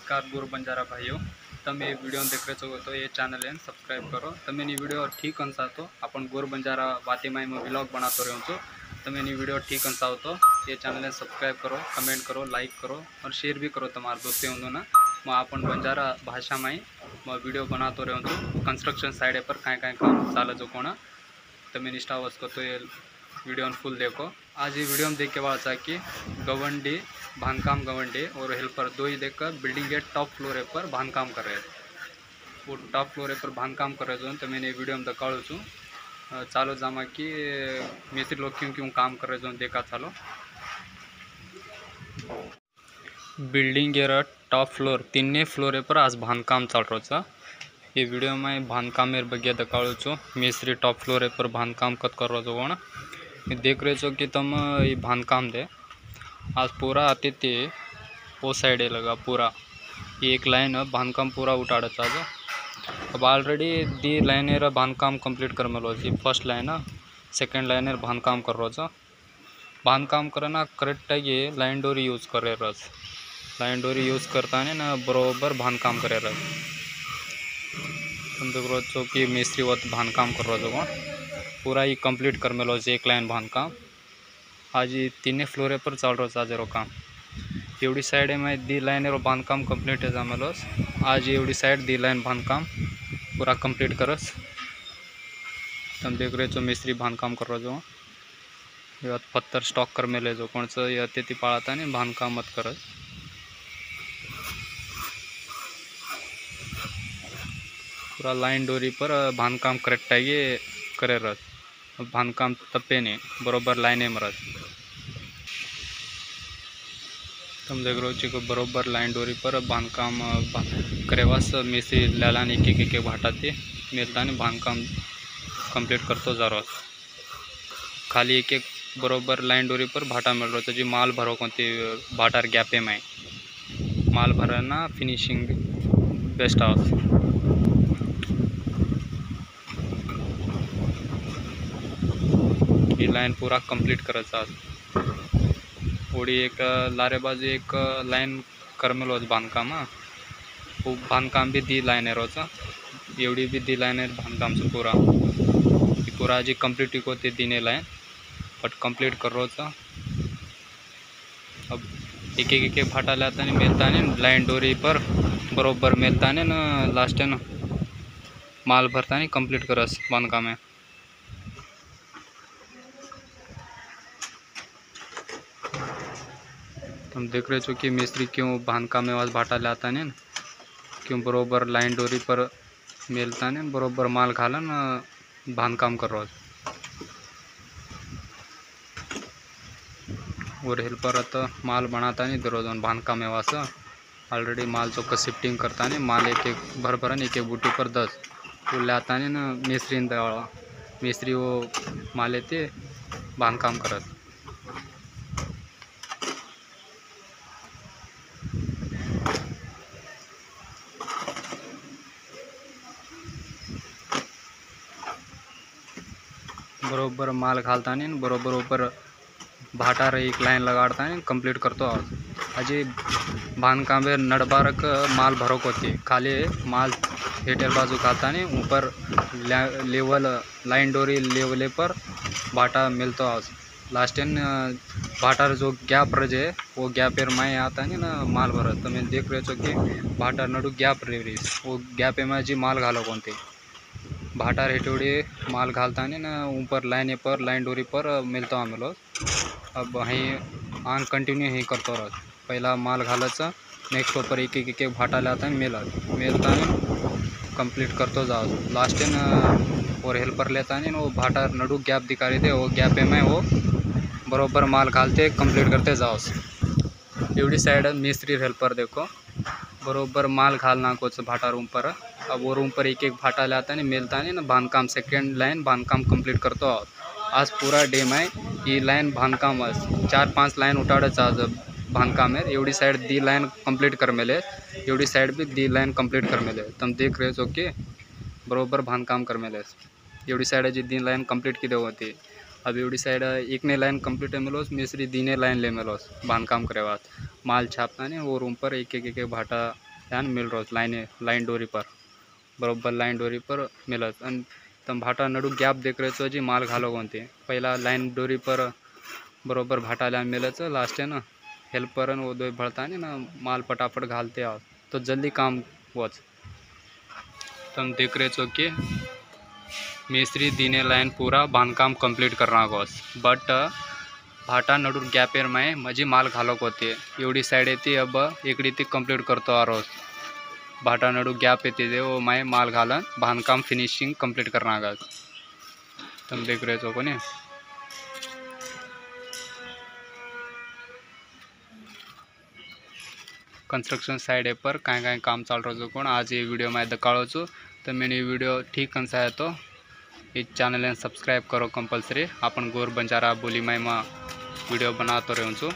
नमस्कार गुरु बंजारा भाइयों, તમે વિડીયો દેખ रहे છો तो ये चैनल है सब्सक्राइब करो। તમે ની વિડીયો ठीक अनसा तो अपन गुरु बंजारा वातीमाई में व्लॉग बनाते रहूँ तो તમે ની વિડીયો ठीक अनसा हो तो ये चैनल है सब्सक्राइब करो, कमेंट करो, लाइक करो और शेयर भी करो तुम्हारे दोस्तों ना। मैं अपन बंजारा भाषा में वीडियो बनाते रहूँ तो कंस्ट्रक्शन साइड पर काय काय काम चालू जो कोणा તમે निष्ठा वस्को तो ये वीडियो फुल देखो। आज ये वीडियो में देख के बात है कि गवंडी बांधकाम गवंडी और हेल्पर दो ही देखकर बिल्डिंग के टॉप फ्लोर पर बांधकाम कर रहे थे। वो टॉप फ्लोर पर बांधकाम कर रहे थे तो मैंने वीडियो में दिखाऊँ छूँ। चालो जामा कि मिस्त्री लोग क्यों क्यों काम कर रहे थे देखा चालो। बिल्डिंग के टॉप फ्लोर तीन फ्लोर पर आज बांधकाम चाल रहा। ये वीडियो में बांधकाम ಬಗ್ಗೆ दिखाऊँ छूँ। मिस्त्री टॉप फ्लोर पर बांधकाम कत कर रहे हो देख रहे हो कि तुम ये बांधकाम दे आज पूरा आते थे वो साइड लगा पूरा ये एक लाइन बांधकाम पूरा उठाड़ा था। अब ऑलरेडी दी लाइन बांधकाम कंप्लीट कर मेलो फर्स्ट लाइन सेकेंड लाइन बांधकाम कर रहा बांधकाम करना करेक्टाಗಿ लाइन डोरी यूज कर रहे लाइन डोरी यूज करता ना बरोबर बांधकाम करे तुम देख रहे हो कि मिस्त्री वत बांधकाम कर रहा पूरा ही कंप्लीट कर मेलो एक लाइन बांधकाम आज ये तीन फ्लोर पर चाल रहा आज काम एवढी साइड में दी लाइन बांधकाम कंप्लीट है जामेलोस आज एवढी साइड दी लाइन बांधकाम पूरा कंप्लीट करस। तुम देख रहे हो मिस्त्री बांधकाम कर रहा जो पत्थर स्टॉक कर मेले जो कौन सा ये ती पाळता नहीं बांधकाम मत करस। पूरा लाइन डोरी पर बांधकाम करेक्ट आगे करे बांधकाम तप्पे नहीं बरोबर लाइन मरत। तुम देख रहे हो बरोबर लाइन डोरी पर बांधकाम करेवास मिस्त्री लालान एक एक भाटाते मिलता बांधकाम कंप्लीट करतो जा रहा खाली एक बरोबर लाइन डोरी पर भाटा मिल रहा जी माल भरो कोणती भाटार गॅपे में माल भराना फिनिशिंग बेस्ट आवाज। ये लाइन पूरा कंप्लीट करायचा ओडी एक लारे बाजू एक लाइन करमेलो बांधकाम वो बांधकाम भी दी लाइन है रोज एवढी भी दी लाइन है बांधकाम से पूरा जी कंप्लीट होती दीने लाइन बट कंप्लीट कर रोज। अब एक एक फाटा लाता नहीं मिलता नहीं लाइन डोरी पर बरोबर मिलता नहीं ना लास्ट है ना माल भरता नहीं कंप्लीट करस बांधकाम है। तुम देख रहे हो कि मिस्त्री क्यों बांधकाम में आवाज भाटा लाता नहीं क्यों बरोबर लाइन डोरी पर मिलता नहीं बरोबर माल घाला ना बांधकाम कर रहा और हेल्पर आता माल बनाता नहीं दररोज बांधकाम में वास ऑलरेडी माल चौक शिफ्टिंग करता नहीं माल एक एक भर एक एक बूटी पर 10 वो लाता नहीं ना मिस्त्री वो माल लेते बांधकाम करत। बरोबर माल घालता नहीं बरोबर ऊपर भाटार एक लाइन लगाड़ता नहीं कंप्लीट करतो अजी बांधकाम में नडबारक माल भरोक होती खाली माल हेटर बाजू घालता नहीं ऊपर लेवल लाइन डोरी लेवले पर भाटा मिलता लास्ट इन भाटार जो गैप रहे वो गैपेर माए आता नहीं ना माल भरत। तो मैं देख रहे हो कि भाटार नडू गैप रही वो गैप में जी माल घालो कोणते भाटार हेटोड़ी माल घालता नहीं ना ऊपर लाइन पर लाइन डोरी पर मिलता हमें लोग। अब वहीं आन कंटिन्यू ही करता रह पहला माल घालाचा नेक्स्ट ऊपर एक एक भाटा लाता है मिलता नहीं कंप्लीट करते जाओ लास्ट इन और हेल्पर लेता नहीं वो भाटार नडू गैप दिखा रहे थे वो गैप में वो बरोबर माल घालते कंप्लीट करते जाओ। एवढी साइड मिस्त्री हेल्पर देखो बरोबर माल घालना कुछ भाटा रूम पर अब वो रूम पर एक एक भाटा लाता नहीं मिलता नहीं ना बांधकाम सेकेंड लाइन बांधकाम कंप्लीट करतो आज पूरा डे में ये लाइन बांधकाम 4-5 लाइन उठाड़च आज बांधकाम है एवढी साइड दी लाइन कंप्लीट कर मेले एवढी साइड भी दी लाइन कंप्लीट कर मेले। तुम देख रहे हो कि बरोबर बांधकाम कर मेले एवढी साइड जी दी लाइन कंप्लीट की होती अब एवढी साइड एक ने लाइन कंप्लीट मेलोस मिस्त्री दीने लाइन ले मेलोस बांधकाम करेवात माल छापता नहीं वो रूम पर एक एक भाटा ध्यान मिल रहा लाइन डोरी पर बरोबर लाइन डोरी पर मिलत अन तम भाटा नडू गॅप देख रहे तो जी माल घालो कोणते पहिला लाइन डोरी पर बरोबर भाटाला मिलत लास्ट है ना हेल्पर वो दो भरता नहीं ना माल फटाफट घालते आओ तो जल्दी काम वच तुम देख रहे हो कि मिस्त्री दिने लाइन पूरा बांधकाम कंप्लीट करना गोस बट भाटा नडूर गॅपेर में माझी माल घालक होते एवढी साइड येते अब इकड़ी ती कंप्लीट करतो आ रोज भाटा नडू गॅप येते दे वो मैं माल घालन बांधकाम फिनिशिंग कंप्लीट करना गोस तुम देख रहे हो कोने कंस्ट्रक्शन साइड पर काय काम चाल रहा कोण आज ये वीडियो में दिखाड़ो छू तो मैंने वीडियो ठीक कंसा है तो इस चैनल ने सब्सक्राइब करो कंपलसरी अपन गोर बंजारा बोली में वीडियो बनाते रहूँ छू।